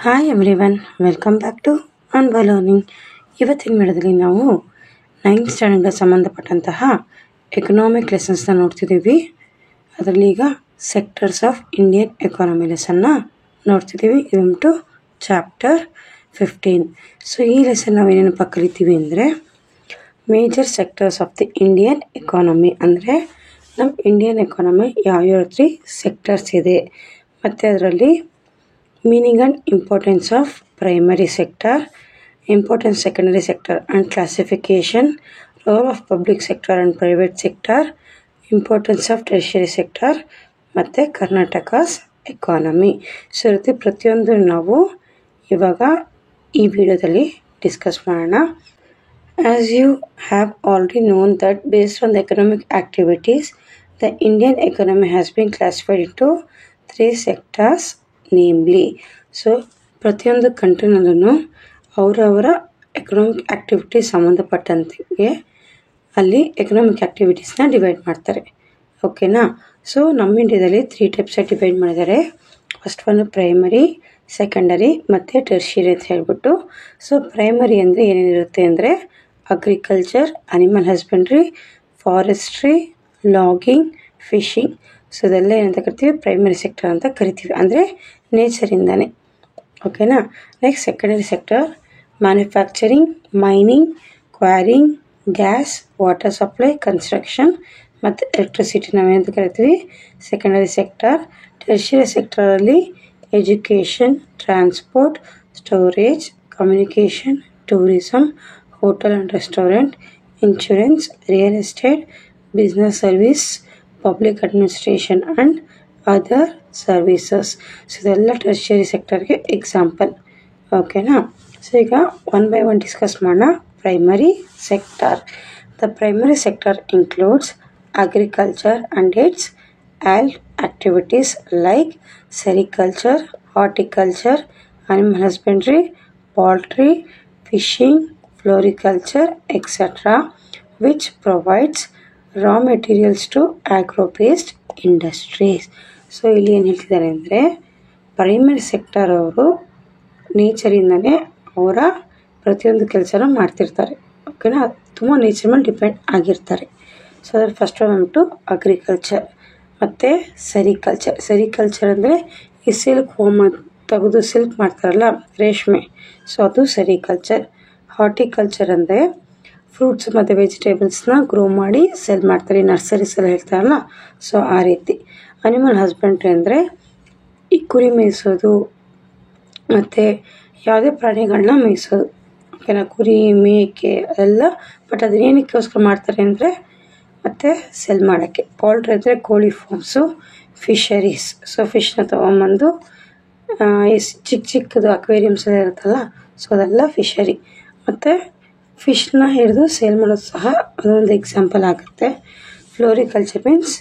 Hi everyone, welcome back to ಅನ್ಬ learning. ಇವತ್ತಿನ ವಿಡಿಯೋದಲ್ಲಿ ನಾವು 9th ಸ್ಟ್ಯಾಂಡರ್ಡ್ಗೆ ಸಂಬಂಧಪಟ್ಟಂತಹ ಎಕನಾಮಿಕ್ ಲೆಸನ್ಸ್ನ ನೋಡ್ತಿದ್ದೀವಿ. ಅದರಲ್ಲಿ ಈಗ ಸೆಕ್ಟರ್ಸ್ ಆಫ್ ಇಂಡಿಯನ್ ಎಕಾನಮಿ ಲೆಸನ್ನ ನೋಡ್ತಿದ್ದೀವಿ. ಇದು ಚಾಪ್ಟರ್ 15. ಸೊ ಈ ಲೆಸನ್ ನಾವು ಏನೇನಪ್ಪ ಕಲಿತೀವಿ ಅಂದರೆ, major sectors of the Indian economy ಅಂದರೆ ನಮ್ಮ ಇಂಡಿಯನ್ ಎಕಾನಮಿ ಯಾವ್ಯಾವ ರೀತಿ ಸೆಕ್ಟರ್ಸ್ ಇದೆ, ಮತ್ತು ಅದರಲ್ಲಿ meaning and importance of primary sector, importance secondary sector and classification, role of public sector and private sector, importance of tertiary sector ಮತ್ತು Karnataka's economy. So ರೀತಿ ಪ್ರತಿಯೊಂದು ನಾವು ಇವಾಗ ಈ ವಿಡಿಯೋದಲ್ಲಿ ಡಿಸ್ಕಸ್ ಮಾಡೋಣ. As you have already known that based on the economic activities, the Indian economy has been classified into 3 sectors. Namely, so ಪ್ರತಿಯೊಂದು ಕಂಟ್ರಿನಲ್ಲೂ ಅವರವರ ಎಕನಾಮಿಕ್ ಆ್ಯಕ್ಟಿವಿಟೀಸ್ ಸಂಬಂಧಪಟ್ಟಂತೆ ಅಲ್ಲಿ ಎಕನಾಮಿಕ್ ಆ್ಯಕ್ಟಿವಿಟೀಸ್ನ ಡಿವೈಡ್ ಮಾಡ್ತಾರೆ. ಓಕೆನಾ? ಸೊ ನಮ್ಮ ಇಂಡಿಯಾದಲ್ಲಿ 3 ಟೈಪ್ಸಾಗಿ ಡಿವೈಡ್ ಮಾಡಿದ್ದಾರೆ. ಫಸ್ಟ್ ಒನ್ ಪ್ರೈಮರಿ, ಸೆಕೆಂಡರಿ ಮತ್ತು ಟೆರ್ಷಿಯರಿ ಅಂತ ಹೇಳ್ಬಿಟ್ಟು. ಸೊ ಪ್ರೈಮರಿ ಅಂದರೆ ಏನೇನಿರುತ್ತೆ ಅಂದರೆ agriculture, animal husbandry, forestry, logging, fishing. So ಇದೆಲ್ಲ ಏನಂತ ಕರಿತೀವಿ, ಪ್ರೈಮರಿ ಸೆಕ್ಟರ್ ಅಂತ ಕರಿತೀವಿ, ಅಂದರೆ ನೇಚರಿಂದಾನೆ. ಓಕೆನಾ? Next secondary sector, manufacturing, mining, quarrying, gas, water supply, construction ಮತ್ತು ಎಲೆಕ್ಟ್ರಿಸಿಟಿ ನಾವೇನಂತ ಕರಿತೀವಿ, ಸೆಕೆಂಡರಿ ಸೆಕ್ಟರ್. ಟೆರ್ಷಿಯರಿ ಸೆಕ್ಟರಲ್ಲಿ education, transport, storage, communication, tourism, hotel and restaurant, insurance, real estate, business service, public administration and other services. So ಇದೆಲ್ಲ tertiary ಸೆಕ್ಟರ್ಗೆ example. ಓಕೆನಾ? So ಈಗ one by one discuss ಮಾಡೋಣ. Primary sector. The primary sector includes agriculture and its allied activities like sericulture, horticulture, animal husbandry, poultry, fishing, floriculture, etc., which provides raw materials to agro-based industries. So ಇಲ್ಲಿ ಏನು ಹೇಳ್ತಿದ್ದಾರೆ ಅಂದರೆ, primary sector ಅವರು ನೇಚರಿಂದನೇ ಅವರ ಪ್ರತಿಯೊಂದು ಕೆಲಸನ ಮಾಡ್ತಿರ್ತಾರೆ. ಓಕೆನಾ? ತುಂಬ ನೇಚರ್ ಮೇಲೆ ಡಿಪೆಂಡ್ ಆಗಿರ್ತಾರೆ. ಸೊ ಅದ್ರ ಫಸ್ಟ್ ಬಂದ್ಬಿಟ್ಟು ಅಗ್ರಿಕಲ್ಚರ್ ಮತ್ತು ಸೆರಿಕಲ್ಚರ್. ಸೆರಿಕಲ್ಚರ್ ಅಂದರೆ ಈ ಸಿಲ್ಕ್ ತೆಗೆದು ಸಿಲ್ಕ್ ಮಾಡ್ತಾರಲ್ಲ, ರೇಷ್ಮೆ. ಸೊ ಅದು ಸೆರಿಕಲ್ಚರ್. ಹಾರ್ಟಿಕಲ್ಚರ್ ಅಂದರೆ ಫ್ರೂಟ್ಸ್ ಮತ್ತು ವೆಜಿಟೇಬಲ್ಸ್ನ ಗ್ರೋ ಮಾಡಿ ಸೆಲ್ ಮಾಡ್ತಾರೆ, ನರ್ಸರೀಸ್ ಎಲ್ಲ ಹೇಳ್ತಾರಲ್ಲ, ಸೊ ಆ ರೀತಿ. ಅನಿಮಲ್ ಹಸ್ಬೆಂಡ್ರಿ ಅಂದರೆ ಈ ಕುರಿ ಮೇಯಿಸೋದು ಮತ್ತು ಯಾವುದೇ ಪ್ರಾಣಿಗಳನ್ನ ಮೇಯಿಸೋದು. ಓಕೆನಾ? ಕುರಿ, ಮೇಕೆ ಅದೆಲ್ಲ. ಬಟ್ ಅದನ್ನೇನಕ್ಕೋಸ್ಕರ ಮಾಡ್ತಾರೆ ಅಂದರೆ ಮತ್ತು ಸೆಲ್ ಮಾಡೋಕ್ಕೆ. ಪೌಲ್ಟ್ರಿ ಅಂದರೆ ಕೋಳಿ ಫಾರ್ಮ್ಸು. ಫಿಶರೀಸ್, ಸೊ ಫಿಶ್ನ ತೊಗೊಂಬಂದು ಚಿಕ್ಕದು ಅಕ್ವೇರಿಯಮ್ಸ್ ಎಲ್ಲ ಇರುತ್ತಲ್ಲ, ಸೊ ಅದೆಲ್ಲ ಫಿಶರಿ. ಮತ್ತು ಫಿಶ್ನ ಹಿಡಿದು ಸೇಲ್ ಮಾಡೋದು ಸಹ ಅದೊಂದು ಎಕ್ಸಾಂಪಲ್ ಆಗುತ್ತೆ. ಫ್ಲೋರಿಕಲ್ಚರ್ ಮೀನ್ಸ್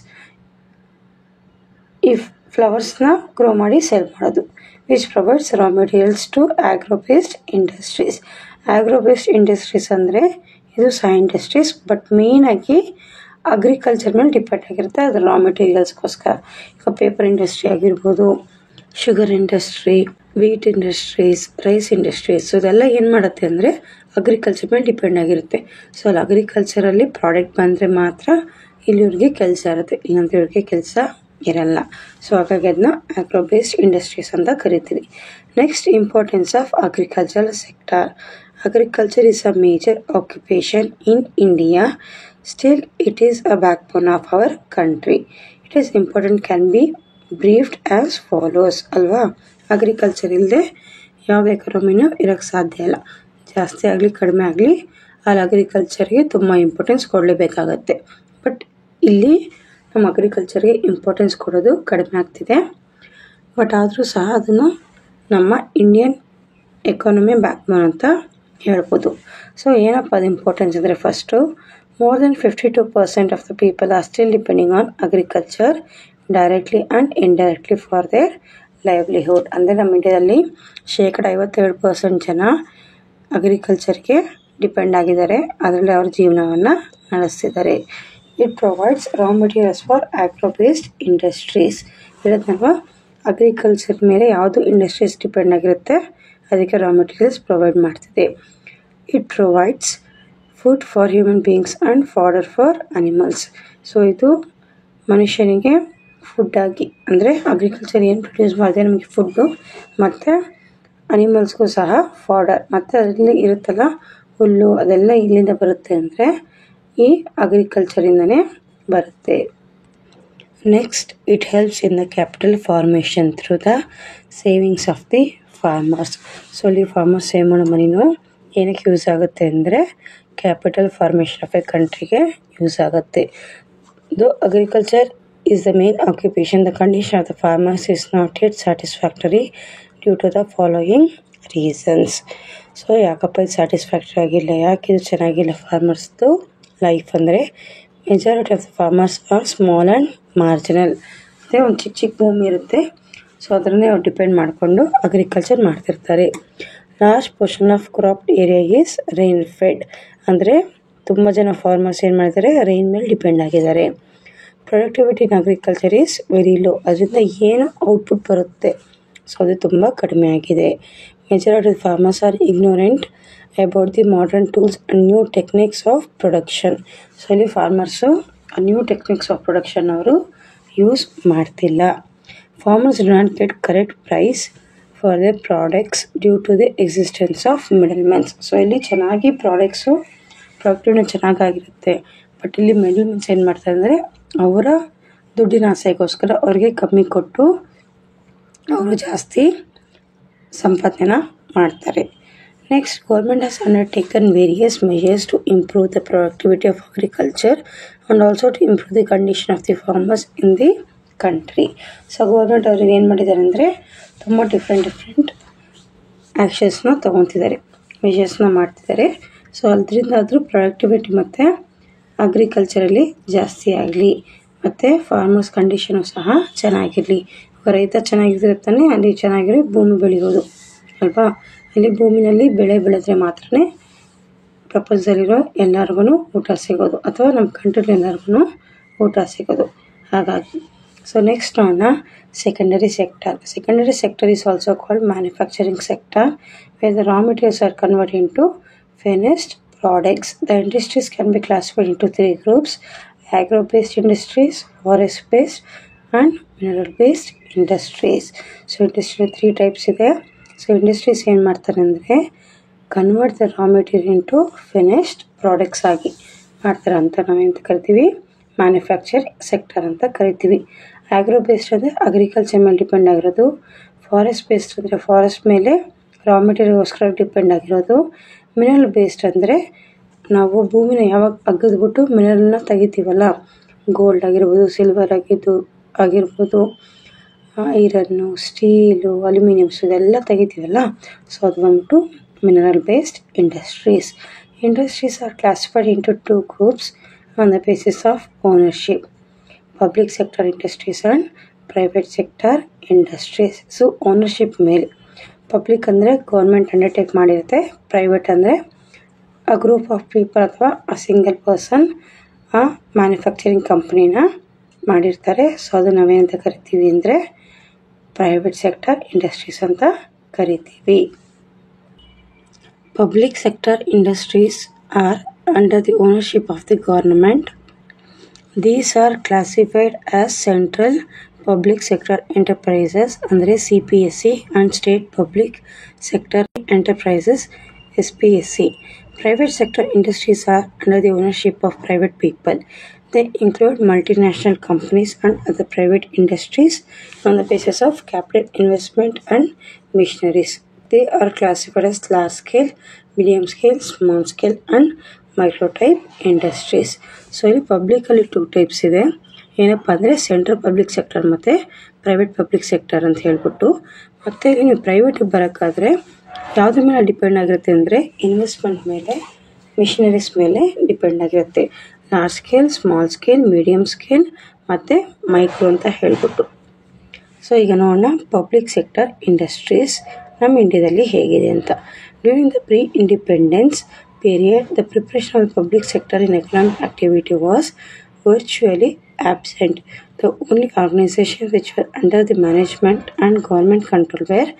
ಈ ಫ್ಲವರ್ಸ್ನ ಗ್ರೋ ಮಾಡಿ ಸೇಲ್ ಮಾಡೋದು. Which provides raw materials to agro based industries. Agro based industries ಅಂದರೆ ಇದು ಸಹ ಇಂಡಸ್ಟ್ರೀಸ್, ಬಟ್ ಮೇಯ್ನಾಗಿ ಅಗ್ರಿಕಲ್ಚರ್ ಮೇಲೆ ಡಿಪೆಂಡ್ ಆಗಿರುತ್ತೆ. ಅದು ರಾ ಮೆಟೀರಿಯಲ್ಸ್ಗೋಸ್ಕರ. ಈಗ ಪೇಪರ್ ಇಂಡಸ್ಟ್ರಿ ಆಗಿರ್ಬೋದು, sugar industry, wheat industries, rice industries. So ಇದೆಲ್ಲ ಏನು ಮಾಡುತ್ತೆ ಅಂದರೆ ಅಗ್ರಿಕಲ್ಚರ್ ಮೇಲೆ ಡಿಪೆಂಡ್ ಆಗಿರುತ್ತೆ. ಸೊ ಅಲ್ಲಿ ಅಗ್ರಿಕಲ್ಚರಲ್ಲಿ ಪ್ರಾಡಕ್ಟ್ ಬಂದರೆ ಮಾತ್ರ ಇಲ್ಲಿವ್ರಿಗೆ ಕೆಲಸ ಇರುತ್ತೆ, ಇಲ್ಲಂತ ಇವ್ರಿಗೆ ಕೆಲಸ ಇರಲ್ಲ. ಸೊ ಹಾಗಾಗಿ ಅದನ್ನ ಆಗ್ರೋ-ಬೇಸ್ಡ್ ಇಂಡಸ್ಟ್ರೀಸ್ ಅಂತ ಕರಿತೀವಿ. Next, importance of agricultural sector. Agriculture is a major occupation in India. Still, it is a backbone of our country. It is important can be briefed as follows. ಅಲ್ವಾ? Agriculture ಇಲ್ಲದೆ ಯಾವ ಎಕಾನಮಿನೂ ಇರೋಕ್ಕೆ ಸಾಧ್ಯ ಇಲ್ಲ. ಜಾಸ್ತಿ ಆಗಲಿ ಕಡಿಮೆ ಆಗಲಿ ಅಲ್ಲಿ ಅಗ್ರಿಕಲ್ಚರ್ಗೆ ತುಂಬ ಇಂಪಾರ್ಟೆನ್ಸ್ ಕೊಡಲೇಬೇಕಾಗತ್ತೆ. ಬಟ್ ಇಲ್ಲಿ ನಮ್ಮ ಅಗ್ರಿಕಲ್ಚರ್ಗೆ ಇಂಪಾರ್ಟೆನ್ಸ್ ಕೊಡೋದು ಕಡಿಮೆ ಆಗ್ತಿದೆ. ಬಟ್ ಆದರೂ ಸಹ ಅದನ್ನು ನಮ್ಮ ಇಂಡಿಯನ್ ಎಕಾನಮಿ ಬ್ಯಾಕ್ಬೋನ್ ಅಂತ ಹೇಳ್ಬೋದು. ಸೊ ಏನಪ್ಪ ಅದು ಇಂಪಾರ್ಟೆನ್ಸ್ ಅಂದರೆ, first more than 52% of the people are still depending on agriculture directly and indirectly for there livelihood. ಅಂದರೆ ನಮ್ಮ ಇಂಡಿಯಾದಲ್ಲಿ 52% ಜನ ಅಗ್ರಿಕಲ್ಚರ್ಗೆ ಡಿಪೆಂಡ್ ಆಗಿದ್ದಾರೆ, ಅದರಲ್ಲಿ ಅವ್ರ ಜೀವನವನ್ನು ನಡೆಸ್ತಿದ್ದಾರೆ. It provides raw materials for agro based industries. ಹೇಳಿದ್ನಲ್ವ, ಅಗ್ರಿಕಲ್ಚರ್ ಮೇಲೆ ಯಾವುದು ಇಂಡಸ್ಟ್ರೀಸ್ ಡಿಪೆಂಡ್ ಆಗಿರುತ್ತೆ ಅದಕ್ಕೆ ರಾ ಮೆಟೀರಿಯಲ್ಸ್ ಪ್ರೊವೈಡ್ ಮಾಡ್ತಿದೆ. It provides food for human beings and fodder for animals. So ಇದು ಮನುಷ್ಯನಿಗೆ ಫುಡ್ಡಾಗಿ ಅಂದರೆ ಅಗ್ರಿಕಲ್ಚರ್ ಏನು ಪ್ರೊಡ್ಯೂಸ್ ಮಾಡಿದೆ ನಮಗೆ ಫುಡ್ಡು ಮತ್ತು ಅನಿಮಲ್ಸ್ಗೂ ಸಹ ಫಾಡರ್ ಮತ್ತು ಅದರಲ್ಲಿ ಇರುತ್ತಲ್ಲ ಹುಲ್ಲು ಅದೆಲ್ಲ ಇಲ್ಲಿಂದ ಬರುತ್ತೆ ಅಂದರೆ ಈ ಅಗ್ರಿಕಲ್ಚರಿಂದನೇ ಬರುತ್ತೆ. Next it helps in the capital formation through the savings of the farmers. So ಇಲ್ಲಿ ಫಾರ್ಮರ್ಸ್ ಸೇವ್ ಮಾಡೋ ಮನಿನೂ ಏನಕ್ಕೆ ಯೂಸ್ ಆಗುತ್ತೆ ಅಂದರೆ ಕ್ಯಾಪಿಟಲ್ ಫಾರ್ಮೇಷನ್ ಆಫ್ ಎ ಕಂಟ್ರಿಗೆ ಯೂಸ್ ಆಗುತ್ತೆ. The agriculture is the main occupation, the condition of the farmers is not yet satisfactory due to the following reasons. So ಯಾಕಪ್ಪ ಇದು ಸ್ಯಾಟಿಸ್ಫ್ಯಾಕ್ಟರಿ ಆಗಿಲ್ಲ, ಯಾಕೆ ಇದು ಚೆನ್ನಾಗಿಲ್ಲ ಫಾರ್ಮರ್ಸ್ದು ಲೈಫ್ ಅಂದರೆ majority of the farmers R small and marginal. ಅಂದರೆ ಒಂದು ಚಿಕ್ಕ ಚಿಕ್ಕ ಭೂಮಿ ಇರುತ್ತೆ, ಸೊ ಅದನ್ನೇ ಅವ್ರು ಡಿಪೆಂಡ್ ಮಾಡಿಕೊಂಡು ಅಗ್ರಿಕಲ್ಚರ್ ಮಾಡ್ತಿರ್ತಾರೆ. Large portion of crop area is rain Fed, ಅಂದರೆ ತುಂಬ ಜನ ಫಾರ್ಮರ್ಸ್ ಏನು ಮಾಡ್ತಾರೆ ರೈನ್ ಮೇಲೆ ಡಿಪೆಂಡ್ ಆಗಿದ್ದಾರೆ. Productivity in agriculture is very low, ಅದರಿಂದ ಏನು ಔಟ್ಪುಟ್ ಬರುತ್ತೆ ಸೊ ಅದು ತುಂಬ ಕಡಿಮೆ ಆಗಿದೆ. Majority of farmers are ignorant about the modern tools and new techniques of production. So ಇಲ್ಲಿ farmers new techniques of production ಅವರು ಯೂಸ್ ಮಾಡ್ತಿಲ್ಲ. Farmers do not get correct price for the products due to the existence of middle mens. So ಇಲ್ಲಿ ಚೆನ್ನಾಗಿ ಪ್ರಾಡಕ್ಟಿವ್ನ ಚೆನ್ನಾಗಾಗಿರುತ್ತೆ, but ಇಲ್ಲಿ middle mens ಏನು ಮಾಡ್ತಾರೆ ಅಂದರೆ ಅವರ ದುಡ್ಡಿನ ಆಸೆಗೋಸ್ಕರ ಅವ್ರಿಗೆ ಕಮ್ಮಿ ಕೊಟ್ಟು ಅವರು ಜಾಸ್ತಿ ಸಂಪಾದನೆನ ಮಾಡ್ತಾರೆ. Next government has undertaken various measures to improve the productivity of agriculture and also to improve the condition of the farmers in the country. So government ಅವ್ರಿಗೆ ಏನು ಮಾಡಿದ್ದಾರೆ ಅಂದರೆ ತುಂಬ ಡಿಫ್ರೆಂಟ್ ಆ್ಯಕ್ಷನ್ಸ್ನ ತೊಗೊತಿದ್ದಾರೆ, ಮೆಷರ್ಸ್ನ ಮಾಡ್ತಿದ್ದಾರೆ. ಸೊ ಅದರಿಂದ ಆದರೂ ಪ್ರೊಡಕ್ಟಿವಿಟಿ ಮತ್ತು ಅಗ್ರಿಕಲ್ಚರಲ್ಲಿ ಜಾಸ್ತಿ ಆಗಲಿ ಮತ್ತು ಫಾರ್ಮರ್ಸ್ ಕಂಡೀಷನು ಸಹ ಚೆನ್ನಾಗಿರಲಿ. ರೈತ ಚೆನ್ನಾಗಿದ್ರೆ ತಾನೇ ಅಲ್ಲಿ ಚೆನ್ನಾಗಿರೋ ಭೂಮಿ ಬೆಳೆಯೋದು ಅಲ್ವಾ. ಅಲ್ಲಿ ಭೂಮಿನಲ್ಲಿ ಬೆಳೆ ಬೆಳೆದ್ರೆ ಮಾತ್ರ ಪ್ರಪಂಚದಲ್ಲಿರೋ ಎಲ್ಲರಿಗೂ ಊಟ ಸಿಗೋದು ಅಥವಾ ನಮ್ಮ ಕಂಟ್ರಿಲಿ ಎಲ್ಲರಿಗೂ ಊಟ ಸಿಗೋದು. ಹಾಗಾಗಿ ಸೊ ನೆಕ್ಸ್ಟ್ ನೋಡೋಣ secondary sector. Secondary sector is also called manufacturing sector where the raw materials are converted into finished products. The industries can be classified into three groups: agro-based industries, forest-based and mineral-based industries. So industry three types ಇದೆ. So industries ಏನು ಮಾಡ್ತಾರೆ ಅಂದರೆ convert the raw material into finished products ಆಗಿ ಮಾಡ್ತಾರೆ ಅಂತ ನಾವೇಂತ ಕರಿತೀವಿ manufacture sector ಅಂತ ಕರಿತೀವಿ. ಆಗ್ರೋ ಬೇಸ್ಡ್ ಅಂದರೆ ಅಗ್ರಿಕಲ್ಚರ್ ಮೇಲೆ ಡಿಪೆಂಡ್ ಆಗಿರೋದು. ಫಾರೆಸ್ಟ್ ಬೇಸ್ಡ್ ಅಂದರೆ ಫಾರೆಸ್ಟ್ ಮೇಲೆ ರಾ ಮೆಟೀರಿಯಲ್ಗೋಸ್ಕರ ಡಿಪೆಂಡ್ ಆಗಿರೋದು. ಮಿನರಲ್ ಬೇಸ್ಡ್ ಅಂದರೆ ನಾವು ಭೂಮಿನ ಯಾವಾಗ ಅಗೆದ್ಬಿಟ್ಟು ಮಿನರಲ್ನ ತೆಗಿತೀವಲ್ಲ, ಗೋಲ್ಡ್ ಆಗಿರ್ಬೋದು, ಸಿಲ್ವರ್ ಆಗಿರ್ಬೋದು, ಐರನ್ನು, ಸ್ಟೀಲು, ಅಲ್ಯೂಮಿನಿಯಮ್ಸ್ ಇದೆಲ್ಲ ತೆಗಿತೀವಲ್ಲ, ಸೊ ಅದು ಬಂದ್ಬಿಟ್ಟು mineral based industries. Industries are classified into two groups on the basis of ownership: public sector industries and private sector industries. So ownership ಮೇಲೆ ಪಬ್ಲಿಕ್ ಅಂದರೆ ಗೌರ್ಮೆಂಟ್ ಅಂಡರ್ಟೇಕ್ ಮಾಡಿರುತ್ತೆ, ಪ್ರೈವೇಟ್ ಅಂದರೆ a group of people ಅಥವಾ a single person ಆ manufacturing ಕಂಪ್ನಿನ ಮಾಡಿರ್ತಾರೆ. So ಅದು ನಾವೇನಂತ ಕರಿತೀವಿ ಅಂದರೆ ಪ್ರೈವೇಟ್ ಸೆಕ್ಟರ್ ಇಂಡಸ್ಟ್ರೀಸ್ ಅಂತ ಕರಿತೀವಿ. Public sector industries R under the ownership of the government. These are classified as Central Public Sector Enterprises ಅಂದರೆ CPSE and State Public Sector Enterprises SPSC. Private sector industries are under the ownership of private people. They include multinational companies and other private industries on the basis of capital investment and machineries. They are classified as large scale, medium scale, small scale and micro type industries. So ಇಲ್ಲಿ ಪಬ್ಲಿಕಲ್ಲಿ two types ಇದೆ. ಏನಪ್ಪ ಅಂದರೆ central public sector ಮತ್ತು private public sector ಅಂತ ಹೇಳ್ಬಿಟ್ಟು. ಮತ್ತು ಇಲ್ಲಿ ನೀವು ಪ್ರೈವೇಟಿಗೆ ಬರೋಕ್ಕಾದ್ರೆ ಯಾವುದ್ರ ಮೇಲೆ ಡಿಪೆಂಡ್ ಆಗಿರುತ್ತೆ ಅಂದರೆ ಇನ್ವೆಸ್ಟ್ಮೆಂಟ್ ಮೇಲೆ, ಮಿಷನರೀಸ್ ಮೇಲೆ ಡಿಪೆಂಡ್ ಆಗಿರುತ್ತೆ. Large scale, small scale, medium scale ಮತ್ತು ಮೈಕ್ರೋ ಅಂತ ಹೇಳ್ಬಿಟ್ಟು. ಸೊ ಈಗ ನೋಡೋಣ ಪಬ್ಲಿಕ್ ಸೆಕ್ಟರ್ ಇಂಡಸ್ಟ್ರೀಸ್ ನಮ್ಮ ಇಂಡಿಯಾದಲ್ಲಿ ಹೇಗಿದೆ ಅಂತ. During the pre independence period, the preparation of the public sector in economic activity was virtually absent. The only organizations which were under the management and government control were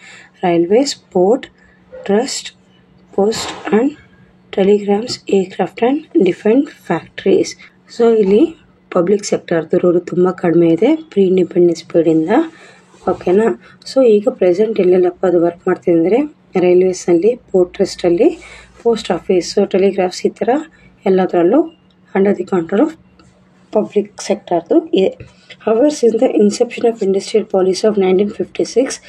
railways, port, trust, post and telegrams, aircraft and defense factories. So ಇಲ್ಲಿ public ಸೆಕ್ಟರ್ದು roll ತುಂಬ ಕಡಿಮೆ ಇದೆ pre independence ಪೀರಿಯಡಿಂದ. ಓಕೆನಾ. So ಈಗ present ಎಲ್ಲೆಲ್ಲಪ್ಪ ಅದು work ಮಾಡ್ತಿದೆ ಅಂದರೆ ರೈಲ್ವೇಸ್ನಲ್ಲಿ, ಪೋರ್ಟ್ ಟ್ರಸ್ಟಲ್ಲಿ, ಪೋಸ್ಟ್ ಆಫೀಸು, ಟೆಲಿಗ್ರಾಫ್ಸ್ ಈ ಥರ ಎಲ್ಲದರಲ್ಲೂ under the control of public sector ಇದೆ. However, since the inception of industrial policy of 1956,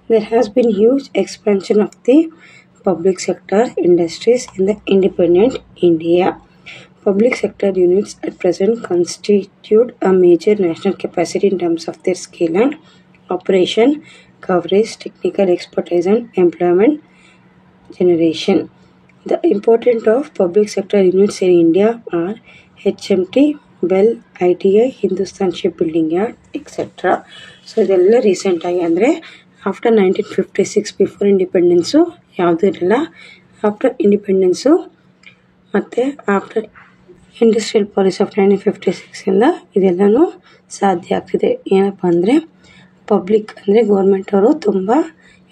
there has been huge expansion of the public sector industries in the independent India. Public sector units at present constitute a major national capacity in terms of their scale and operation, coverage, technical expertise and employment generation. The importance of public sector units in India are HMT, bell, ITI, Hindustan ship building yard etcetera. So ಇದೆಲ್ಲ ರೀಸೆಂಟಾಗಿ ಅಂದರೆ after 1956, before independence ಯಾವುದೂ ಇರಲಿಲ್ಲ. After independence ಮತ್ತು after industrial policy of 1956ಇಂದ ಇದೆಲ್ಲನೂ ಸಾಧ್ಯ ಆಗ್ತಿದೆ. ಏನಪ್ಪ ಅಂದರೆ ಪಬ್ಲಿಕ್ ಅಂದರೆ ಗೌರ್ಮೆಂಟ್ ಅವರು ತುಂಬ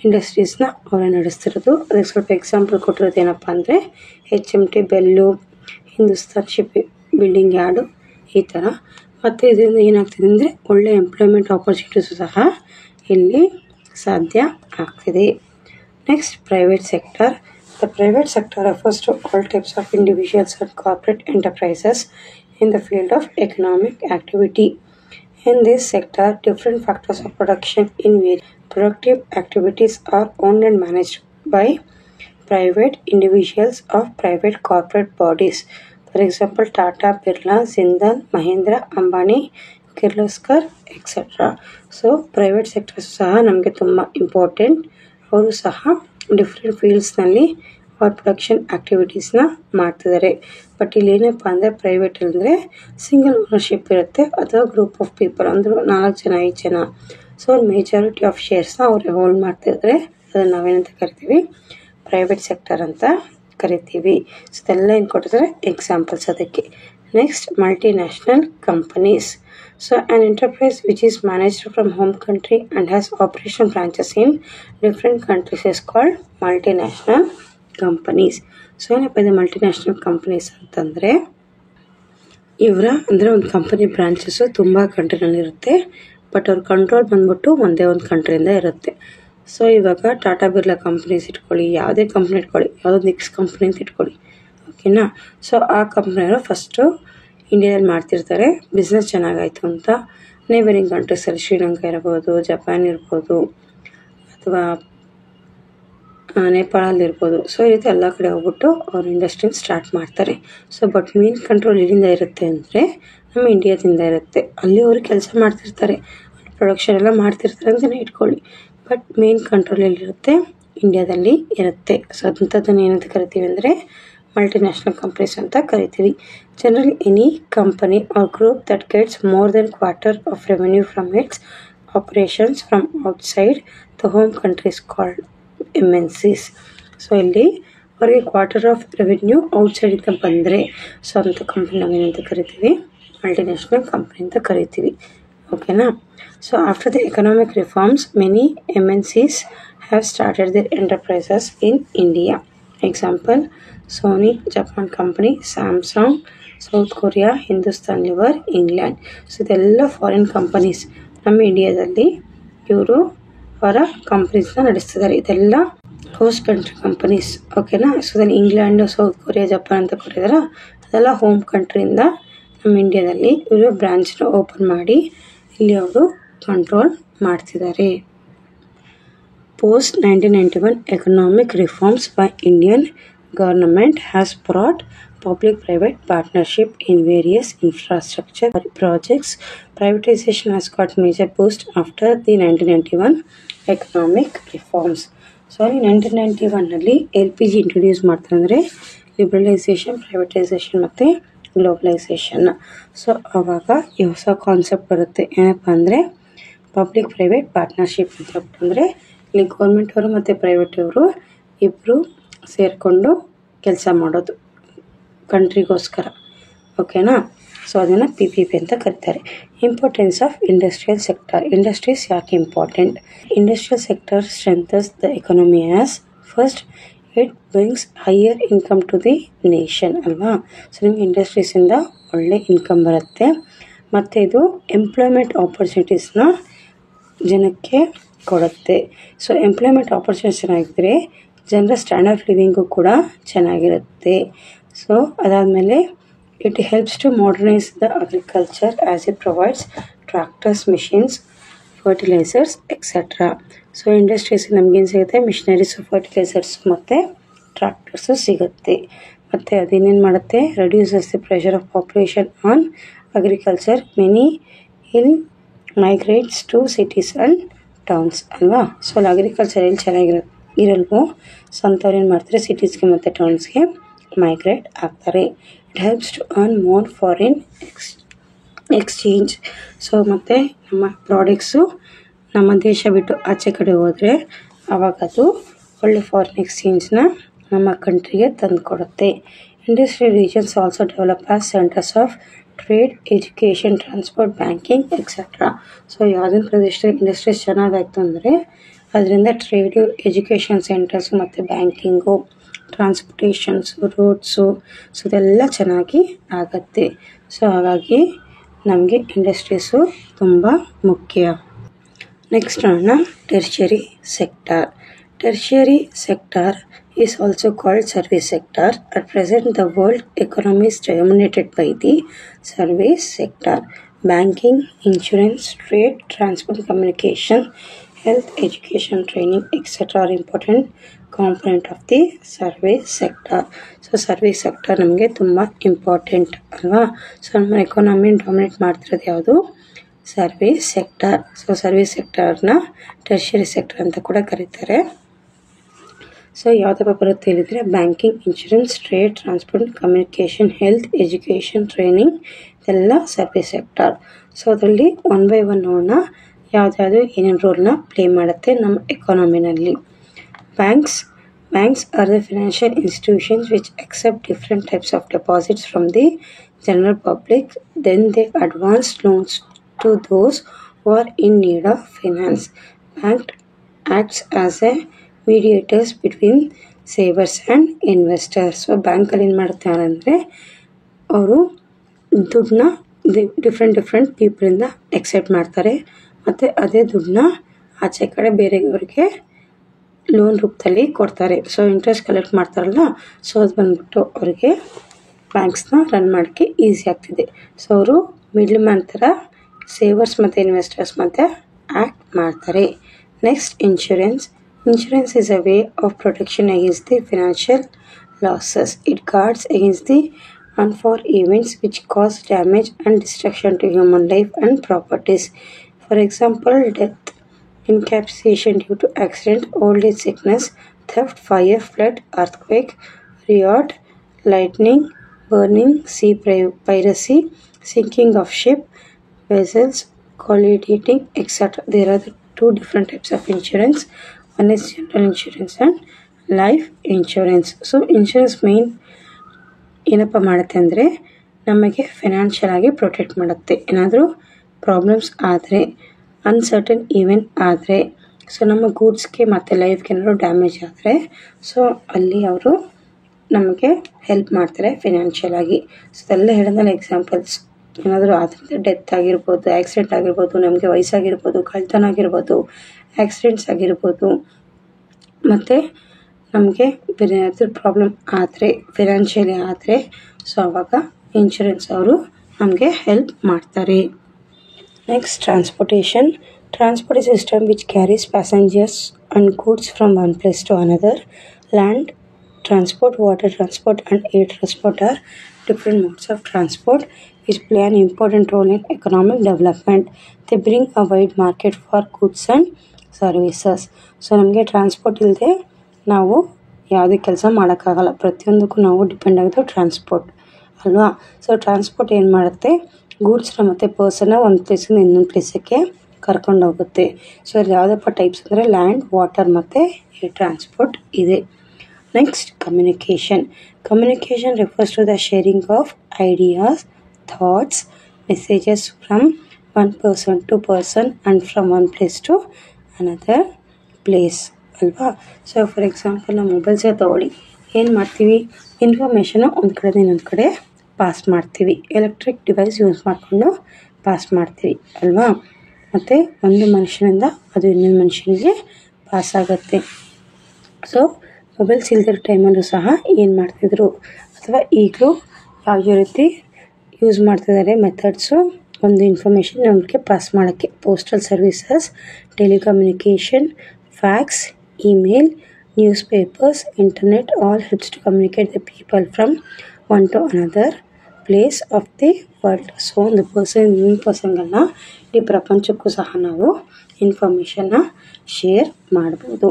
ಇಂಡಸ್ಟ್ರೀಸ್ನ ಅವರೇ ನಡೆಸ್ತಿರೋದು. ಅದಕ್ಕೆ ಸ್ವಲ್ಪ ಎಕ್ಸಾಂಪಲ್ ಕೊಟ್ಟಿರೋದು ಏನಪ್ಪ ಅಂದರೆ HMT, bell, Hindustan ship building yard ಈ ಥರ. ಮತ್ತು ಇದರಿಂದ ಏನಾಗ್ತಿದೆ ಅಂದರೆ ಒಳ್ಳೆ ಎಂಪ್ಲಾಯ್ಮೆಂಟ್ ಆಪರ್ಚುನಿಟೀಸು ಸಹ ಇಲ್ಲಿ ಸಾಧ್ಯ ಆಗ್ತಿದೆ. Next, private sector. The private sector refers to all types of individuals and corporate enterprises in the field of economic activity. In this sector, different factors of production in various productive activities are owned and managed by private individuals or private corporate bodies. For example, Tata, Birla, Jindal, Mahindra, Ambani, Kirloskar, etc. So private sectors ಸಹ ನಮಗೆ ತುಂಬ important. ಅವರು ಸಹ different ಫೀಲ್ಡ್ಸ್ನಲ್ಲಿ ಅವ್ರ production ಆ್ಯಕ್ಟಿವಿಟೀಸ್ನ ಮಾಡ್ತಿದ್ದಾರೆ. But ಇಲ್ಲಿ ಏನಪ್ಪ ಅಂದರೆ ಪ್ರೈವೇಟ್ ಅಂದರೆ ಸಿಂಗಲ್ ಓನರ್ಶಿಪ್ ಇರುತ್ತೆ, ಅಥವಾ ಗ್ರೂಪ್ ಆಫ್ ಪೀಪಲ್ ಅಂದರೂ 4 ಜನ 5 ಜನ. ಸೊ ಮೇಜಾರಿಟಿ ಆಫ್ ಶೇರ್ಸ್ನ ಅವ್ರಿಗೆ ಹೋಲ್ಡ್ ಮಾಡ್ತಿದ್ದಾರೆ. ಅದನ್ನು ನಾವೇನಂತ ಕರಿತೀವಿ, ಪ್ರೈವೇಟ್ ಸೆಕ್ಟರ್ ಅಂತ ಕರಿತೀವಿ. ಸೊ ಇದೆಲ್ಲ ಏನು ಕೊಟ್ಟಿದ್ದಾರೆ ಎಕ್ಸಾಂಪಲ್ಸ್ ಅದಕ್ಕೆ. Next, multinational companies. So on enterprise which is managed from home country and has operation branches in different countries is called multinational companies. So ಏನಪ್ಪ ಇದೆ ಮಲ್ಟಿನ್ಯಾಷನಲ್ ಕಂಪನೀಸ್ ಅಂತಂದರೆ ಇವರ ಅಂದರೆ ಒಂದು ಕಂಪನಿ ಬ್ರಾಂಚಸ್ಸು ತುಂಬ ಕಂಟ್ರಿನಲ್ಲಿರುತ್ತೆ, ಬಟ್ ಅವ್ರ ಕಂಟ್ರೋಲ್ ಬಂದ್ಬಿಟ್ಟು ಒಂದೇ ಒಂದು ಕಂಟ್ರಿಯಿಂದ ಇರುತ್ತೆ. ಸೊ ಇವಾಗ ಟಾಟಾ ಬಿರ್ಲಾ ಕಂಪ್ನೀಸ್ ಇಟ್ಕೊಳ್ಳಿ, ಯಾವುದೇ ಕಂಪ್ನಿ ಇಟ್ಕೊಳ್ಳಿ, ಯಾವುದೋ ನೆಕ್ಸ್ಟ್ ಕಂಪ್ನಿ ಅಂತ ಇಟ್ಕೊಳ್ಳಿ. ಓಕೆನಾ. ಸೊ ಆ ಕಂಪ್ನಿಯವರು ಫಸ್ಟು ಇಂಡಿಯಾದಲ್ಲಿ ಮಾಡ್ತಿರ್ತಾರೆ. ಬಿಸ್ನೆಸ್ ಚೆನ್ನಾಗಾಯಿತು ಅಂತ ನೇಬರಿಂಗ್ ಕಂಟ್ರೀಸಲ್ಲಿ ಶ್ರೀಲಂಕಾ ಇರ್ಬೋದು, ಜಪಾನ್ ಇರ್ಬೋದು, ಅಥವಾ ನೇಪಾಳಲ್ಲಿರ್ಬೋದು. ಸೊ ಈ ರೀತಿ ಎಲ್ಲ ಕಡೆ ಹೋಗ್ಬಿಟ್ಟು ಅವ್ರ ಇಂಡಸ್ಟ್ರಿನ ಸ್ಟಾರ್ಟ್ ಮಾಡ್ತಾರೆ. ಸೊ ಬಟ್ ಮೇನ್ ಕಂಟ್ರೋಲ್ ಎಲ್ಲಿಂದ ಇರುತ್ತೆ ಅಂದರೆ ನಮ್ಮ ಇಂಡಿಯಾದಿಂದ ಇರುತ್ತೆ. ಅಲ್ಲಿ ಅವರು ಕೆಲಸ ಮಾಡ್ತಿರ್ತಾರೆ, ಪ್ರೊಡಕ್ಷನ್ ಎಲ್ಲ ಮಾಡ್ತಿರ್ತಾರೆ ಅಂತಲೇ ಇಟ್ಕೊಳ್ಳಿ. ಬಟ್ ಮೇನ್ ಕಂಟ್ರೋಲ್ ಎಲ್ಲಿರುತ್ತೆ, ಇಂಡಿಯಾದಲ್ಲಿ ಇರುತ್ತೆ. ಸೊ ಅಂಥದ್ದನ್ನು ಏನಂತ ಕರಿತೀವಿ ಅಂದರೆ ಮಲ್ಟಿನ್ಯಾಷನಲ್ ಕಂಪ್ನೀಸ್ ಅಂತ ಕರಿತೀವಿ. Generally any company or group that gets more than quarter of revenue from its operations from outside the home countries called MNCs. So ಇಲ್ಲಿ ಅವರಿಗೆ ಕ್ವಾರ್ಟರ್ ಆಫ್ ರೆವೆನ್ಯೂ ಔಟ್ಸೈಡಿಂದ ಬಂದರೆ ಸೊ ಅಂಥ ಕಂಪ್ನಿ ನಾವೇನಂತ ಕರಿತೀವಿ, ಮಲ್ಟಿನ್ಯಾಷನಲ್ ಕಂಪ್ನಿ ಅಂತ ಕರಿತೀವಿ. ಓಕೆನಾ. So after the economic reforms many MNCs have started their enterprises in India. Example, Sony, Japan company, Samsung, South Korea, Hindustan Lever, England. So ಇದೆಲ್ಲ foreign companies. ನಮ್ಮ ಇಂಡಿಯಾದಲ್ಲಿ ಇವರು ಅವರ ಕಂಪ್ನೀಸ್ನ ನಡೆಸ್ತಿದ್ದಾರೆ. ಇದೆಲ್ಲ ಹೋಸ್ಟ್ ಕಂಟ್ರಿ ಕಂಪನೀಸ್. ಓಕೆನಾ. ಸೊ ಇದನ್ನು ಇಂಗ್ಲೆಂಡ್, ಸೌತ್ ಕೊರಿಯಾ, ಜಪಾನ್ ಅಂತ ಕೊಟ್ಟಿದ್ದಾರೆ. ಅದೆಲ್ಲ ಹೋಮ್ ಕಂಟ್ರಿಯಿಂದ ನಮ್ಮ ಇಂಡಿಯಾದಲ್ಲಿ ಇವರು ಬ್ರಾಂಚ್ನ ಓಪನ್ ಮಾಡಿ ಇಲ್ಲಿ ಅವರು ಕಂಟ್ರೋಲ್ ಮಾಡ್ತಿದ್ದಾರೆ. Post 1991 economic reforms by Indian government has brought public-private partnership in various infrastructure projects. Privatization has got major boost after the 1991 economic reforms. So in 1991 LPG introduce ಮಾಡ್ತಾರೆ ಅಂದರೆ ಲಿಬ್ರಲೈಸೇಷನ್, ಪ್ರೈವೇಟೈಸೇಷನ್ ಮತ್ತು globalisation. So ಆವಾಗ ಈ ಹೊಸ concept ಬರುತ್ತೆ. ಏನಪ್ಪ ಅಂದರೆ public private partnership ಅಂತ. ಅಂದರೆ ಇಲ್ಲಿ ಗೌರ್ಮೆಂಟ್ ಅವರು ಮತ್ತು ಪ್ರೈವೇಟ್ ಅವರು ಇಬ್ಬರು ಸೇರಿಕೊಂಡು ಕೆಲಸ ಮಾಡೋದು ಕಂಟ್ರಿಗೋಸ್ಕರ. ಓಕೆನಾ. ಸೊ ಅದನ್ನು PPP ಅಂತ ಕರೀತಾರೆ. Importance of industrial sector. Industries ಯಾಕೆ important? Industrial sector strengthens the economy as first it brings higher income to the nation ಅಲ್ವಾ. ಸೊ ನಿಮ್ಗೆ ಇಂಡಸ್ಟ್ರೀಸಿಂದ ಒಳ್ಳೆ ಇನ್ಕಮ್ ಬರುತ್ತೆ. ಮತ್ತು ಇದು ಎಂಪ್ಲಾಯ್ಮೆಂಟ್ ಆಪರ್ಚುನಿಟೀಸ್ನ ಜನಕ್ಕೆ ಕೊಡುತ್ತೆ. ಸೊ ಎಂಪ್ಲಾಯ್ಮೆಂಟ್ ಆಪರ್ಚುನಿಟೀಸ್ ಚೆನ್ನಾಗಿದ್ದರೆ ಜನರ ಸ್ಟ್ಯಾಂಡರ್ಡ್ ಲಿವಿಂಗು ಕೂಡ ಚೆನ್ನಾಗಿರುತ್ತೆ. ಸೊ ಅದಾದಮೇಲೆ it helps to modernise the agriculture as it provides tractors, machines, fertilisers etcetera. So industries ನಮಗೇನು ಸಿಗುತ್ತೆ? ಮಿಷನರೀಸು, ಫರ್ಟಿಲೈಸರ್ಸ್ ಮತ್ತು ಟ್ರ್ಯಾಕ್ಟರ್ಸು ಸಿಗುತ್ತೆ. ಮತ್ತು ಅದೇನೇನು ಮಾಡುತ್ತೆ? Reduces the pressure of population on agriculture. Many ill migrates to cities and towns ಅಲ್ವಾ. So ಅಲ್ಲಿ agriculture ಎಲ್ಲಿ ಇರಲ್ವೋ ಸೊ ಅಂಥವ್ರು ಏನು ಮಾಡ್ತಾರೆ? ಸಿಟೀಸ್ಗೆ ಮತ್ತು ಟೌನ್ಸ್ಗೆ ಮೈಗ್ರೇಟ್ ಆಗ್ತಾರೆ. It helps to earn more foreign exchange. So ಮತ್ತು ನಮ್ಮ ಪ್ರಾಡಕ್ಟ್ಸು ನಮ್ಮ ದೇಶ ಬಿಟ್ಟು ಆಚೆ ಕಡೆ ಹೋದರೆ ಆವಾಗ ಅದು ಒಳ್ಳೆ ಫಾರಿನ್ ಎಕ್ಸ್ಚೇಂಜ್ನ ನಮ್ಮ ಕಂಟ್ರಿಗೆ ತಂದು ಕೊಡುತ್ತೆ. Industrial regions also develop as centres of trade, education, transport, banking etcetera. So ಯಾವುದೇ ಪ್ರದೇಶದಲ್ಲಿ ಇಂಡಸ್ಟ್ರೀಸ್ ಚೆನ್ನಾಗಾಯ್ತು ಅಂದರೆ ಅದರಿಂದ ಟ್ರೇಡು, ಎಜುಕೇಷನ್ ಸೆಂಟರ್ಸು ಮತ್ತು ಬ್ಯಾಂಕಿಂಗು, ಟ್ರಾನ್ಸ್ಪೋರ್ಟೇಷನ್ಸು, ರೋಡ್ಸು, ಸೊ ಇದೆಲ್ಲ ಚೆನ್ನಾಗಿ ಆಗುತ್ತೆ. ಸೊ ಹಾಗಾಗಿ ನಮಗೆ ಇಂಡಸ್ಟ್ರೀಸು ತುಂಬ ಮುಖ್ಯ. ನೆಕ್ಸ್ಟ್ ನೋಡೋಣ ಟೆರ್ಷಿಯರಿ sector. Tertiary sector is also called service sector. At present, the world economy is dominated by the service sector. Banking, insurance, trade, transport, communication, health, education, training, etc. are important component of the service sector. So, service sector ನಮಗೆ ತುಂಬ important ಅಲ್ವಾ. So ನಮ್ಮ economy dominate ಮಾಡ್ತಿರೋದು ಯಾವುದು? Service sector. So service ಸೆಕ್ಟರ್ನ tertiary sector ಅಂತ ಕೂಡ ಕರೀತಾರೆ. ಸೊ ಯಾವುದಪ್ಪ ಬರುತ್ತೆ ಹೇಳಿದರೆ banking, insurance, trade, transport, communication, health, education, training ಇದೆಲ್ಲ ಸರ್ವಿಸ್ ಸೆಕ್ಟರ್. ಸೊ ಅದರಲ್ಲಿ ಒನ್ ಬೈ ಒನ್ ನೋಡೋಣ ಯಾವುದ್ಯಾವುದು ಏನೇನು ರೋಲ್ನ ಪ್ಲೇ ಮಾಡುತ್ತೆ ನಮ್ಮ ಎಕಾನಮಿನಲ್ಲಿ. Banks are the financial institutions which accept different types of deposits from the general public. Then they advance loans to those who are in need of finance. Bank acts as a mediators between savers and investors. So ಬ್ಯಾಂಕಲ್ಲಿ ಏನು ಮಾಡ್ತಾರೆ ಅಂದರೆ ಅವರು ದುಡ್ಡನ್ನ different ಪೀಪಲಿಂದ accept ಮಾಡ್ತಾರೆ ಮತ್ತು ಅದೇ ದುಡ್ಡನ್ನ ಆಚೆ ಕಡೆ ಬೇರೆಯವ್ರಿಗೆ ಲೋನ್ ರೂಪದಲ್ಲಿ ಕೊಡ್ತಾರೆ. ಸೊ ಇಂಟ್ರೆಸ್ಟ್ ಕಲೆಕ್ಟ್ ಮಾಡ್ತಾರಲ್ಲ, ಸೊ ಅದು ಬಂದ್ಬಿಟ್ಟು ಅವ್ರಿಗೆ ಬ್ಯಾಂಕ್ಸ್ನ ರನ್ ಮಾಡೋಕ್ಕೆ ಈಸಿ ಆಗ್ತಿದೆ. ಸೊ ಅವರು ಮಿಡ್ಲ್ ಮ್ಯಾನ್ ಥರ ಸೇವರ್ಸ್ ಮತ್ತು ಇನ್ವೆಸ್ಟರ್ಸ್ ಮತ್ತು ಆ್ಯಕ್ಟ್ ಮಾಡ್ತಾರೆ. Next insurance is a way of protection against the financial losses. It guards against the unforeseen events which cause damage and destruction to human life and properties. For example, death, incapacitation due to accident, old age, sickness, theft, fire, flood, earthquake, riot, lightning, burning, sea piracy, sinking of ship, vessels, colliding, etc. There are the two different types of insurance. One is general insurance and life insurance. So insurance main ಏನಪ್ಪ ಮಾಡುತ್ತೆ ಅಂದರೆ ನಮಗೆ financial ಆಗಿ protect ಮಾಡುತ್ತೆ. ಏನಾದರೂ problems ಆದರೆ, uncertain event ಆದರೆ, so ನಮ್ಮ ಗೂಡ್ಸ್ಗೆ ಮತ್ತು ಲೈಫ್ಗೆ ಏನಾದರೂ ಡ್ಯಾಮೇಜ್ ಆದರೆ ಸೊ ಅಲ್ಲಿ ಅವರು ನಮಗೆ ಹೆಲ್ಪ್ ಮಾಡ್ತಾರೆ ಫಿನಾನ್ಷಿಯಲ್ ಆಗಿ. ಸೊ ಅದೆಲ್ಲ ಹೇಳಿದ್ಮೇಲೆ ಎಕ್ಸಾಂಪಲ್ಸ್ ಏನಾದರೂ ಆದರೆ ಡೆತ್ ಆಗಿರ್ಬೋದು, ಆಕ್ಸಿಡೆಂಟ್ ಆಗಿರ್ಬೋದು, ನಮಗೆ ವಯಸ್ಸಾಗಿರ್ಬೋದು, ಕಳ್ತನ ಆಗಿರ್ಬೋದು, ಆಕ್ಸಿಡೆಂಟ್ಸ್ ಆಗಿರ್ಬೋದು, ಮತ್ತು ನಮಗೆ ಬೇರೆ ಏನಾದರೂ ಪ್ರಾಬ್ಲಮ್ ಆದರೆ ಫಿನಾನ್ಷಿಯಲಿ ಆದರೆ ಸೊ ಆವಾಗ ಇನ್ಶೂರೆನ್ಸ್ ಅವರು ನಮಗೆ ಹೆಲ್ಪ್ ಮಾಡ್ತಾರೆ. Next transportation. Transport is system which carries passengers and goods from one place to another. Land transport, water transport and air transport are different modes of transport which play an important role in economic development. They bring a wide market for goods and services. So ನಮಗೆ transport ಇಲ್ಲದೆ ನಾವು ಯಾವುದೇ ಕೆಲಸ ಮಾಡೋಕ್ಕಾಗಲ್ಲ. ಪ್ರತಿಯೊಂದಕ್ಕೂ ನಾವು depend ಆಗೋದು transport ಅಲ್ವಾ. ಸೊ ಟ್ರಾನ್ಸ್ಪೋರ್ಟ್ ಏನು ಮಾಡುತ್ತೆ? ಗೂಡ್ಸ್ನ ಮತ್ತು ಪರ್ಸನ್ನ ಒಂದು ಪ್ಲೇಸಿಂದ ಇನ್ನೊಂದು ಪ್ಲೇಸಕ್ಕೆ ಕರ್ಕೊಂಡು ಹೋಗುತ್ತೆ. ಸೊ ಅಲ್ಲಿ ಯಾವುದಪ್ಪ ಟೈಪ್ಸ್ ಅಂದರೆ ಲ್ಯಾಂಡ್, ವಾಟರ್ ಮತ್ತು ಏರ್ ಟ್ರಾನ್ಸ್ಪೋರ್ಟ್ ಇದೆ. Next, communication. Communication refers to the sharing of ideas, thoughts, messages from one person to person and from one place to another place ಅಲ್ವಾ. ಸೊ ಫಾರ್ ಎಕ್ಸಾಂಪಲ್ ನಾವು ಮೊಬೈಲ್ಸೇ ತಗೊಳ್ಳಿ, ಏನು ಮಾಡ್ತೀವಿ, information ಒಂದು ಕಡೆಯಿಂದ ಇನ್ನೊಂದು ಕಡೆ ಪಾಸ್ ಮಾಡ್ತೀವಿ. ಎಲೆಕ್ಟ್ರಿಕ್ ಡಿವೈಸ್ ಯೂಸ್ ಮಾಡಿಕೊಂಡು ಪಾಸ್ ಮಾಡ್ತೀವಿ ಅಲ್ವಾ. ಮತ್ತು ಒಂದು ಮನುಷ್ಯನಿಂದ ಅದು ಇನ್ನೊಂದು ಮನುಷ್ಯನಿಗೆ ಪಾಸ್ ಆಗುತ್ತೆ. ಸೊ ಮೊಬೈಲ್ಸ್ ಇಲ್ದಿರೋ ಟೈಮಲ್ಲೂ ಸಹ ಏನು ಮಾಡ್ತಿದ್ರು ಅಥವಾ ಈಗಲೂ ಯಾವ ರೀತಿ ಯೂಸ್ ಮಾಡ್ತಿದ್ದಾರೆ ಮೆಥಡ್ಸು ಒಂದು ಇನ್ಫಾರ್ಮೇಷನ್ ನಮಗೆ ಪಾಸ್ ಮಾಡೋಕ್ಕೆ. Postal services, telecommunication, fax, email, newspapers, internet all helps to communicate the people from one to another place of the world. So ಒಂದು ಪರ್ಸನ್ ಇನ್ನೊಂದು ಪರ್ಸನ್ಗಳನ್ನ ಈ ಪ್ರಪಂಚಕ್ಕೂ ಸಹ ನಾವು ಇನ್ಫಾರ್ಮೇಷನ್ನ ಶೇರ್ ಮಾಡ್ಬೋದು.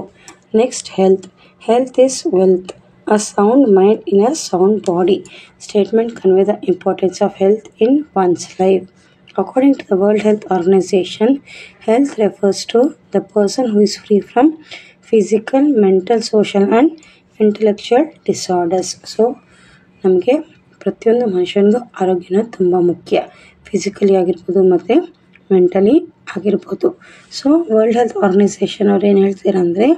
Next health. Health is wealth. A sound mind in a sound body. Statement convey the importance of health in one's life. According to the World Health Organization, health refers to the person who is free from physical, mental, social and intellectual disorders. So, ನಮಗೆ ಪ್ರತಿಯೊಂದು ಮನುಷ್ಯನಿಗೂ ಆರೋಗ್ಯನ ತುಂಬ ಮುಖ್ಯ. Physically ಆಗಿರ್ಬೋದು ಮತ್ತು mentally ಆಗಿರ್ಬೋದು. So world health organisation ಅವ್ರು ಏನು ಹೇಳ್ತಾರೆ ಅಂದರೆ,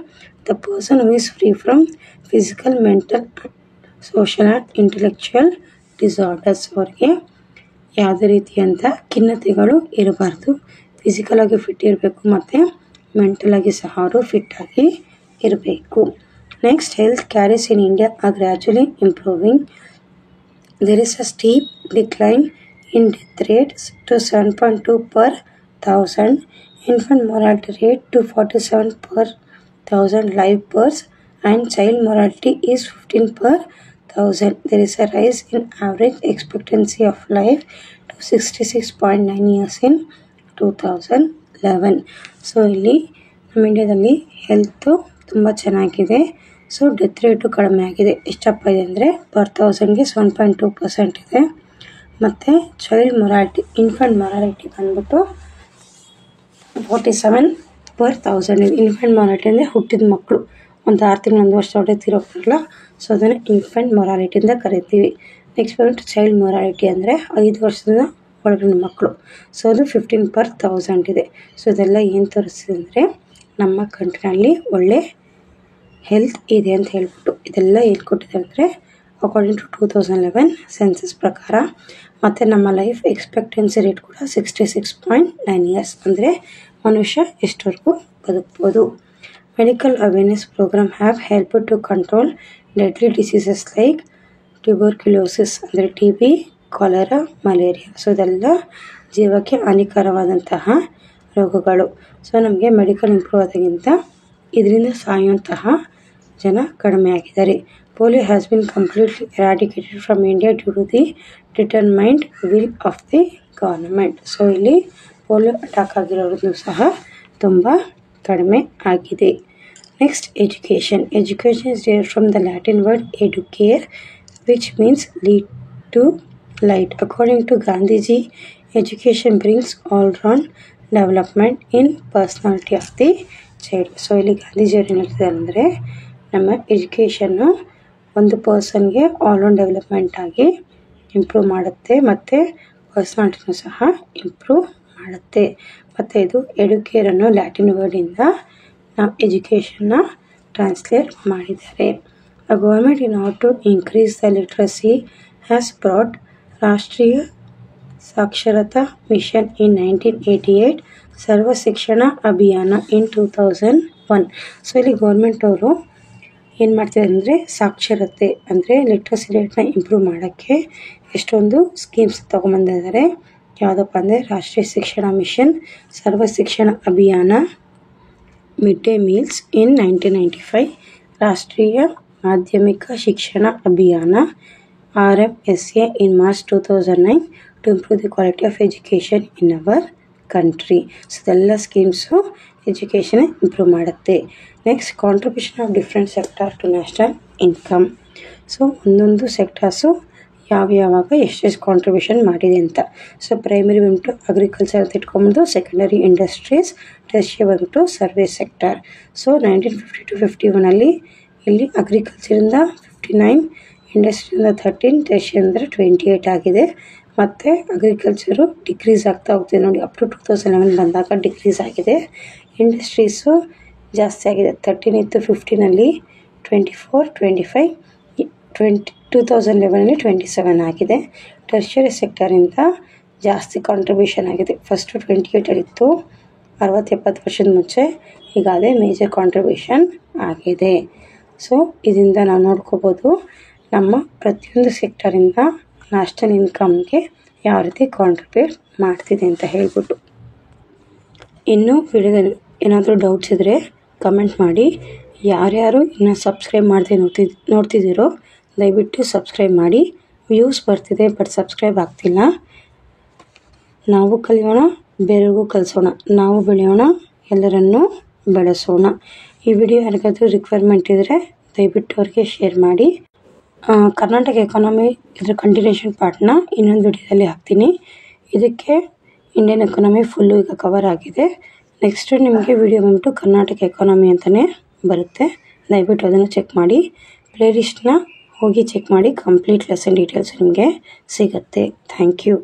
the person who is free from physical, mental, social and intellectual disorders. ಅವ್ರಿಗೆ ಯಾವುದೇ ರೀತಿಯಂಥ ಖಿನ್ನತೆಗಳು ಇರಬಾರ್ದು. ಫಿಸಿಕಲಾಗಿ ಫಿಟ್ ಇರಬೇಕು ಮತ್ತು ಮೆಂಟಲಾಗಿ ಸಹ ಅವರು ಫಿಟ್ಟಾಗಿ ಇರಬೇಕು. Next, health cares in India are gradually improving. There is a steep decline in death rates to 7.2 per 1000, infant mortality rate to 47 per 1000 live births, and child mortality is 15 per 1000. There is a rise in average expectancy of life to 66.9 years in 2011. So ಇಲ್ಲಿ ನಮ್ಮ ಇಂಡಿಯಾದಲ್ಲಿ health ತುಂಬ ಚೆನ್ನಾಗಿದೆ. So death rate ಕಡಿಮೆ ಆಗಿದೆ. ಎಷ್ಟಪ್ಪ ಇದೆ ಅಂದರೆ ಪರ್ 1000ಗೆ 7.2% ಇದೆ. ಮತ್ತು ಚೈಲ್ಡ್ ಮೊರಾಲಿಟಿ, ಇನ್ಫೆಂಟ್ ಮೊರಾಲಿಟಿ ಬಂದ್ಬಿಟ್ಟು 47 per 1000 ಇದೆ. ಇನ್ಫೆಂಟ್ ಮೊರಾಲಿಟಿ ಅಂದರೆ ಹುಟ್ಟಿದ ಮಕ್ಕಳು, ಒಂದು 6 ತಿಂಗಳು 1 ವರ್ಷ ಒಳಗೆ ತೀರೋಗ್ತಾರಲ್ಲ, ಸೊ ಅದನ್ನು ಇನ್ಫೆಂಟ್ ಮೊರಾಲಿಟಿಯಿಂದ ಕರಿತೀವಿ. ನೆಕ್ಸ್ಟ್ ಬಂದ್ಬಿಟ್ಟು ಚೈಲ್ಡ್ ಮೊರಾಲಿಟಿ ಅಂದರೆ 5 ವರ್ಷದ ಒಳಗಿನ ಮಕ್ಕಳು, ಸೊ ಅದು 15 per 1000 ಇದೆ. ಸೊ ಇದೆಲ್ಲ ಏನು ತೋರಿಸ್ತಿದೆ ಅಂದರೆ ನಮ್ಮ ಕಂಟ್ರಿನಲ್ಲಿ ಒಳ್ಳೆ ಹೆಲ್ತ್ ಇದೆ ಅಂತ ಹೇಳ್ಬಿಟ್ಟು. ಇದೆಲ್ಲ ಹೇಳ್ಕೊಟ್ಟಿದ್ದಾರೆ ಅಂದರೆ ಅಕಾರ್ಡಿಂಗ್ ಟು 2011 ಸೆನ್ಸಸ್ ಪ್ರಕಾರ. ಮತ್ತು ನಮ್ಮ ಲೈಫ್ ಎಕ್ಸ್ಪೆಕ್ಟೆನ್ಸಿ ರೇಟ್ ಕೂಡ 66.9 ಇಯರ್ಸ್, ಅಂದರೆ ಮನುಷ್ಯ ಎಷ್ಟವರೆಗೂ ಬದುಕ್ಬೋದು. Medical awareness programme have help to control deadly diseases like tuberculosis ಅಂದರೆ TB, ಕಾಲರಾ, ಮಲೇರಿಯಾ. ಸೊ ಇದೆಲ್ಲ ಜೀವಕ್ಕೆ ಹಾನಿಕರವಾದಂತಹ ರೋಗಗಳು. ಸೊ ನಮಗೆ ಮೆಡಿಕಲ್ ಇಂಪ್ರೂವ್ ಆದಾಗಿಂತ ಇದರಿಂದ ಸಾಯುವಂತಹ ಜನ ಕಡಿಮೆ ಆಗಿದ್ದಾರೆ. Polio has been completely eradicated from India due to the determined will of the government. So ಇಲ್ಲಿ ಪೋಲಿಯೋ ಅಟ್ಯಾಕ್ ಆಗಿರೋದು ಸಹ ತುಂಬ ಕಡಿಮೆ ಆಗಿದೆ. Next, education. Education is derived from the Latin word educare which means lead to light. According to Gandhiji, education brings all-round development in personality of the child. So ಇಲ್ಲಿ ಗಾಂಧೀಜಿಯವ್ರು ಏನು ಹೇಳ್ತಿದ್ದಾರೆ ಅಂದರೆ, ನಮ್ಮ ಎಜುಕೇಷನ್ನು ಒಂದು ಪರ್ಸನ್ಗೆ ಆಲ್ರೌಂಡ್ ಡೆವಲಪ್ಮೆಂಟ್ ಆಗಿ improve ಮಾಡುತ್ತೆ ಮತ್ತು ಪರ್ಸ್ನಾಲಿಟಿನೂ ಸಹ ಇಂಪ್ರೂವ್ ಮಾಡುತ್ತೆ. ಮತ್ತು ಇದು ಎಡುಕೇರ್ ಅನ್ನೋ ಲ್ಯಾಟಿನ್ ವರ್ಡಿಂದ ನಾವು ಎಜುಕೇಷನ್ನ ಟ್ರಾನ್ಸ್ಲೇಟ್ ಮಾಡಿದ್ದಾರೆ. The government in order to increase the literacy has brought Rashtriya Saksharata mission ಇನ್ 1988, ಸರ್ವ ಶಿಕ್ಷಣ ಅಭಿಯಾನ ಇನ್ 2001. ಸೊ ಇಲ್ಲಿ ಗೌರ್ಮೆಂಟ್ ಅವರು ಏನು ಮಾಡ್ತಿದ್ದಾರೆ ಅಂದರೆ, ಸಾಕ್ಷರತೆ ಅಂದರೆ ಲಿಟ್ರಸಿ ರೇಟ್ನ ಇಂಪ್ರೂವ್ ಮಾಡೋಕ್ಕೆ ಎಷ್ಟೊಂದು ಸ್ಕೀಮ್ಸ್ ತೊಗೊಂಬಂದಿದ್ದಾರೆ. ಯಾವುದಪ್ಪ ಅಂದರೆ ರಾಷ್ಟ್ರೀಯ ಶಿಕ್ಷಣ ಮಿಷನ್, ಸರ್ವ ಶಿಕ್ಷಣ ಅಭಿಯಾನ, ಮಿಡ್ ಡೇ ಮೀಲ್ಸ್ ಇನ್ 1995, ರಾಷ್ಟ್ರೀಯ ಮಾಧ್ಯಮಿಕ ಶಿಕ್ಷಣ ಅಭಿಯಾನ RMSA in March 2009 to improve the quality of education in our country. So ಇದೆಲ್ಲ ಸ್ಕೀಮ್ಸು ಎಜುಕೇಷನ್ ಇಂಪ್ರೂವ್ ಮಾಡುತ್ತೆ. Next, contribution of different sector to national income. So ಒಂದೊಂದು ಸೆಕ್ಟಾರ್ಸು ಯಾವಾಗ ಎಷ್ಟೆಷ್ಟು ಕಾಂಟ್ರಿಬ್ಯೂಷನ್ ಮಾಡಿದೆ ಅಂತ. ಸೊ ಪ್ರೈಮರಿ ಬಂದ್ಬಿಟ್ಟು ಅಗ್ರಿಕಲ್ಚರ್ ಅಂತ ಇಟ್ಕೊಂಬಂದು, ಸೆಕೆಂಡರಿ ಇಂಡಸ್ಟ್ರೀಸ್, ಟೆರ್ಷಿಯರಿ ಬಂದ್ಬಿಟ್ಟು ಸರ್ವಿಸ್ ಸೆಕ್ಟಾರ್. ಸೊ 1950 to 51 ಇಲ್ಲಿ ಅಗ್ರಿಕಲ್ಚರಿಂದ 59, ಇಂಡಸ್ಟ್ರಿಯಿಂದ 13, ಟೆರ್ಷಿಯರಿ ಅಂದರೆ 28 ಆಗಿದೆ. ಮತ್ತು ಅಗ್ರಿಕಲ್ಚರು ಡಿಕ್ರೀಸ್ ಆಗ್ತಾ ಹೋಗ್ತಿದೆ ನೋಡಿ. ಅಪ್ ಟು 2011 ಬಂದಾಗ ಡಿಕ್ರೀಸ್ ಆಗಿದೆ. ಇಂಡಸ್ಟ್ರೀಸು ಜಾಸ್ತಿ ಆಗಿದೆ. 13 ಇತ್ತು, 15 24, 25, 2011 27 ಆಗಿದೆ. ಟರ್ಷರಿ ಸೆಕ್ಟರಿಂದ ಜಾಸ್ತಿ ಕಾಂಟ್ರಿಬ್ಯೂಷನ್ ಆಗಿದೆ. ಫಸ್ಟು 28 ಇತ್ತು 60-70 ವರ್ಷದ ಮುಂಚೆ. ಈಗ ಅದೇ ಮೇಜರ್ ಕಾಂಟ್ರಿಬ್ಯೂಷನ್ ಆಗಿದೆ. ಸೊ ಇದರಿಂದ ನಾವು ನೋಡ್ಕೋಬೋದು ನಮ್ಮ ಪ್ರತಿಯೊಂದು ಸೆಕ್ಟರಿಂದ ನ್ಯಾಷನಲ್ ಇನ್ಕಮ್ಗೆ ಯಾವ ರೀತಿ ಕಾಂಟ್ರಿಬ್ಯೂಟ್ ಮಾಡ್ತಿದೆ ಅಂತ ಹೇಳ್ಬಿಟ್ಟು. ಇನ್ನೂ ವಿಡಿಯೋದಲ್ಲಿ ಏನಾದರೂ ಡೌಟ್ಸ್ ಇದ್ದರೆ ಕಮೆಂಟ್ ಮಾಡಿ. ಯಾರ್ಯಾರು ಇನ್ನೂ ಸಬ್ಸ್ಕ್ರೈಬ್ ಮಾಡದೆ ನೋಡ್ತಿದ್ದೀರೋ ದಯವಿಟ್ಟು ಸಬ್ಸ್ಕ್ರೈಬ್ ಮಾಡಿ. ವ್ಯೂಸ್ ಬರ್ತಿದೆ ಬಟ್ ಸಬ್ಸ್ಕ್ರೈಬ್ ಆಗ್ತಿಲ್ಲ. ನಾವು ಕಲಿಯೋಣ, ಬೇರೆಯವ್ರಿಗೂ ಕಲಿಸೋಣ. ನಾವು ಬೆಳೆಯೋಣ, ಎಲ್ಲರನ್ನೂ ಬೆಳೆಸೋಣ. ಈ ವಿಡಿಯೋ ಯಾರಿಗಾದ್ರೂ ರಿಕ್ವೈರ್ಮೆಂಟ್ ಇದ್ದರೆ ದಯವಿಟ್ಟು ಅವ್ರಿಗೆ ಶೇರ್ ಮಾಡಿ. ಕರ್ನಾಟಕ ಎಕಾನಮಿ ಇದರ ಕಂಟಿನ್ಯೂಷನ್ ಪಾರ್ಟ್ನ ಇನ್ನೊಂದು ವಿಡಿಯೋದಲ್ಲಿ ಹಾಕ್ತೀನಿ. ಇದಕ್ಕೆ ಇಂಡಿಯನ್ ಎಕಾನಮಿ ಫುಲ್ಲು ಈಗ ಕವರ್ ಆಗಿದೆ. ನೆಕ್ಸ್ಟ್ ನಿಮಗೆ ವಿಡಿಯೋ ಬಂದ್ಬಿಟ್ಟು ಕರ್ನಾಟಕ ಎಕಾನಮಿ ಅಂತಲೇ ಬರುತ್ತೆ. ದಯವಿಟ್ಟು ಅದನ್ನು ಚೆಕ್ ಮಾಡಿ. ಪ್ಲೇಲಿಸ್ಟ್ನ ಹೋಗಿ ಚೆಕ್ ಮಾಡಿ. ಕಂಪ್ಲೀಟ್ ಲೆಸನ್ ಡೀಟೇಲ್ಸ್ ನಿಮಗೆ ಸಿಗುತ್ತೆ. Thank you.